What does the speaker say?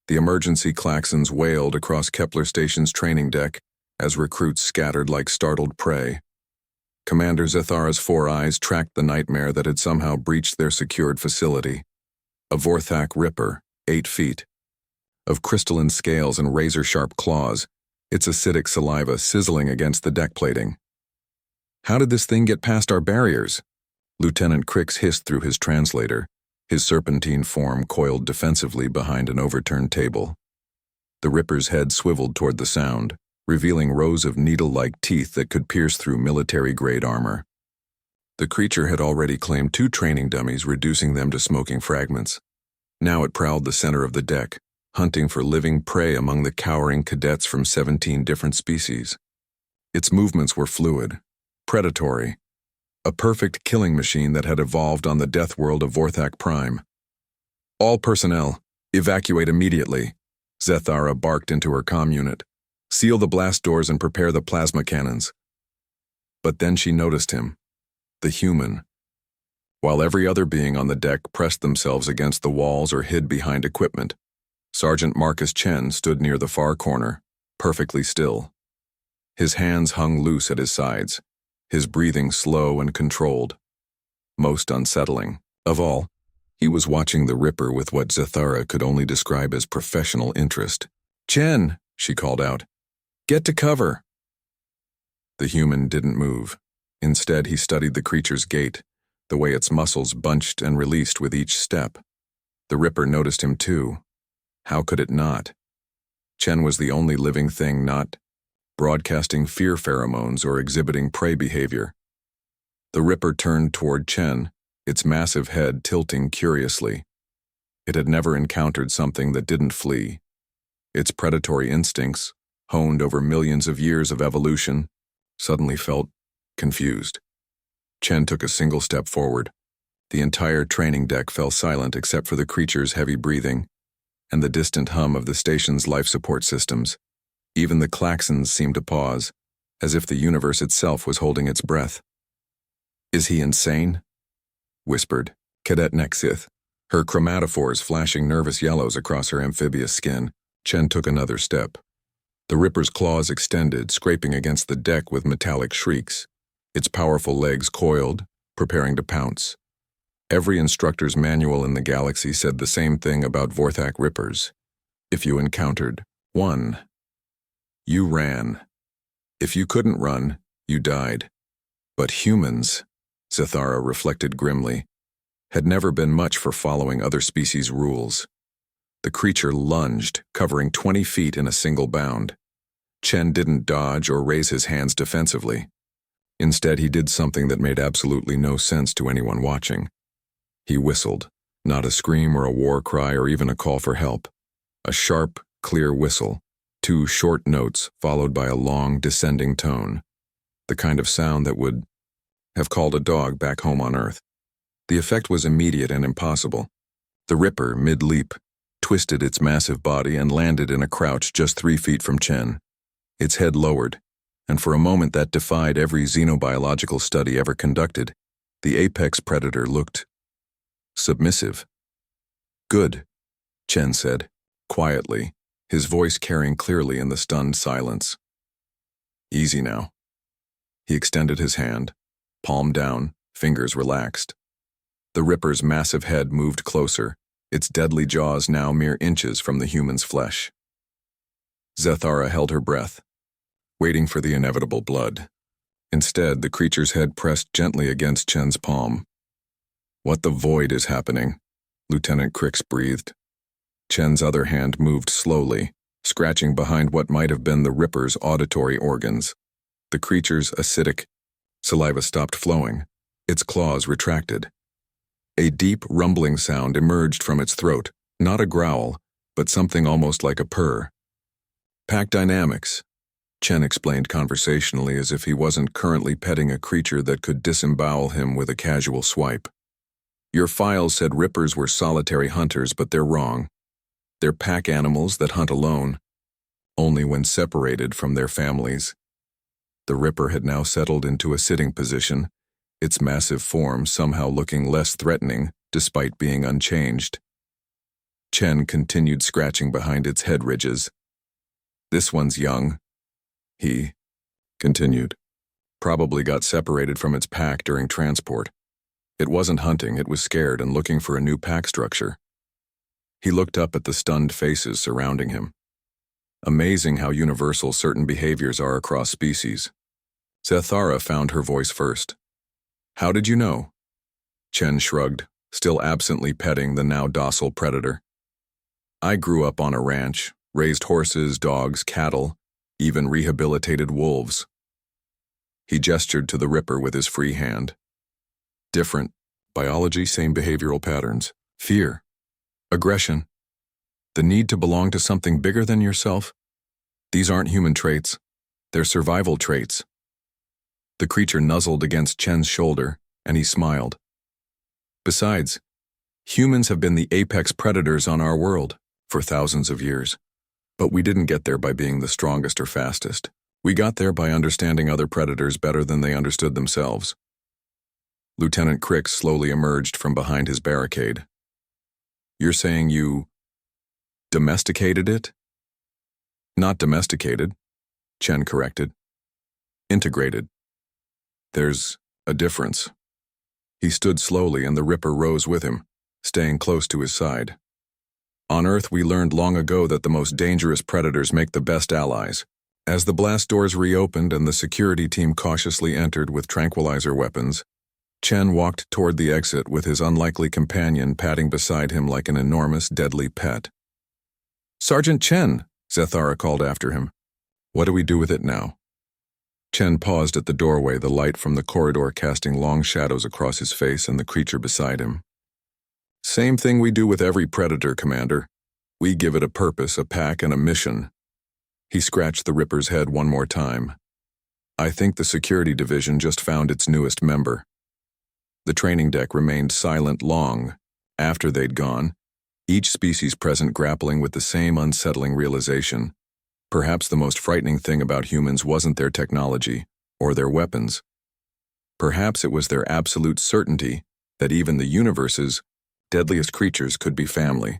The emergency klaxons wailed across Kepler Station's training deck as recruits scattered like startled prey. Commander Zethara's four eyes tracked the nightmare that had somehow breached their secured facility. A Vorthak Ripper, 8 feet. Of crystalline scales and razor-sharp claws, its acidic saliva sizzling against the deck plating. "How did this thing get past our barriers?" Lieutenant Crix hissed through his translator, his serpentine form coiled defensively behind an overturned table. The Ripper's head swiveled toward the sound, revealing rows of needle-like teeth that could pierce through military-grade armor. The creature had already claimed 2 training dummies, reducing them to smoking fragments. Now it prowled the center of the deck, hunting for living prey among the cowering cadets from 17 different species. Its movements were fluid, predatory, a perfect killing machine that had evolved on the death world of Vorthak Prime. "All personnel, evacuate immediately," Zethara barked into her comm unit. "Seal the blast doors and prepare the plasma cannons." But then she noticed him, the human. While every other being on the deck pressed themselves against the walls or hid behind equipment, Sergeant Marcus Chen stood near the far corner, perfectly still. His hands hung loose at his sides, his breathing slow and controlled. Most unsettling of all, he was watching the Ripper with what Zethara could only describe as professional interest. "Chen," she called out, "get to cover." The human didn't move. Instead, he studied the creature's gait, the way its muscles bunched and released with each step. The Ripper noticed him too. How could it not? Chen was the only living thing not broadcasting fear pheromones or exhibiting prey behavior. The Ripper turned toward Chen, its massive head tilting curiously. It had never encountered something that didn't flee. Its predatory instincts, honed over millions of years of evolution, suddenly felt confused. Chen took a single step forward. The entire training deck fell silent except for the creature's heavy breathing and the distant hum of the station's life support systems. Even the klaxons seemed to pause, as if the universe itself was holding its breath. "Is he insane?" whispered Cadet Nexith, her chromatophores flashing nervous yellows across her amphibious skin. Chen took another step. The Ripper's claws extended, scraping against the deck with metallic shrieks. Its powerful legs coiled, preparing to pounce. Every instructor's manual in the galaxy said the same thing about Vorthak Rippers. If you encountered one, you ran. If you couldn't run, you died. But humans, Zethara reflected grimly, had never been much for following other species' rules. The creature lunged, covering 20 feet in a single bound. Chen didn't dodge or raise his hands defensively. Instead, he did something that made absolutely no sense to anyone watching. He whistled, not a scream or a war cry or even a call for help. A sharp, clear whistle, 2 short notes followed by a long, descending tone, the kind of sound that would have called a dog back home on Earth. The effect was immediate and impossible. The Ripper, mid-leap, twisted its massive body and landed in a crouch just 3 feet from Chen. Its head lowered, and for a moment that defied every xenobiological study ever conducted. The apex predator looked submissive. "Good," Chen said, quietly, his voice carrying clearly in the stunned silence. "Easy now." He extended his hand, palm down, fingers relaxed. The Ripper's massive head moved closer, its deadly jaws now mere inches from the human's flesh. Zethara held her breath, waiting for the inevitable blood. Instead, the creature's head pressed gently against Chen's palm. "What the void is happening?" Lieutenant Crix breathed. Chen's other hand moved slowly, scratching behind what might have been the Ripper's auditory organs. The creature's acidic saliva stopped flowing, its claws retracted. A deep, rumbling sound emerged from its throat, not a growl, but something almost like a purr. "Pack dynamics," Chen explained conversationally as if he wasn't currently petting a creature that could disembowel him with a casual swipe. "Your files said Rippers were solitary hunters, but they're wrong. They're pack animals that hunt alone, only when separated from their families." The Ripper had now settled into a sitting position, its massive form somehow looking less threatening despite being unchanged. Chen continued scratching behind its head ridges. This one's young, he continued. Probably got separated from its pack during transport. It wasn't hunting, it was scared and looking for a new pack structure. He looked up at the stunned faces surrounding him. Amazing how universal certain behaviors are across species. Zathara found her voice first. How did you know? Chen shrugged, still absently petting the now docile predator. I grew up on a ranch, raised horses, dogs, cattle, even rehabilitated wolves. He gestured to the Ripper with his free hand. Different. Biology, same behavioral patterns. Fear. Aggression. The need to belong to something bigger than yourself. These aren't human traits. They're survival traits. The creature nuzzled against Chen's shoulder, and he smiled. Besides, humans have been the apex predators on our world for thousands of years. But we didn't get there by being the strongest or fastest. We got there by understanding other predators better than they understood themselves. Lieutenant Crick slowly emerged from behind his barricade. You're saying you domesticated it? Not domesticated, Chen corrected. Integrated. There's a difference. He stood slowly and the Ripper rose with him, staying close to his side. On Earth, we learned long ago that the most dangerous predators make the best allies. As the blast doors reopened and the security team cautiously entered with tranquilizer weapons, Chen walked toward the exit with his unlikely companion padding beside him like an enormous, deadly pet. Sergeant Chen, Zathara called after him. What do we do with it now? Chen paused at the doorway, the light from the corridor casting long shadows across his face and the creature beside him. Same thing we do with every predator, Commander. We give it a purpose, a pack, and a mission. He scratched the Ripper's head one more time. I think the security division just found its newest member. The training deck remained silent long. After they'd gone, each species present grappling with the same unsettling realization. Perhaps the most frightening thing about humans wasn't their technology or their weapons. Perhaps it was their absolute certainty that even the universe's deadliest creatures could be family.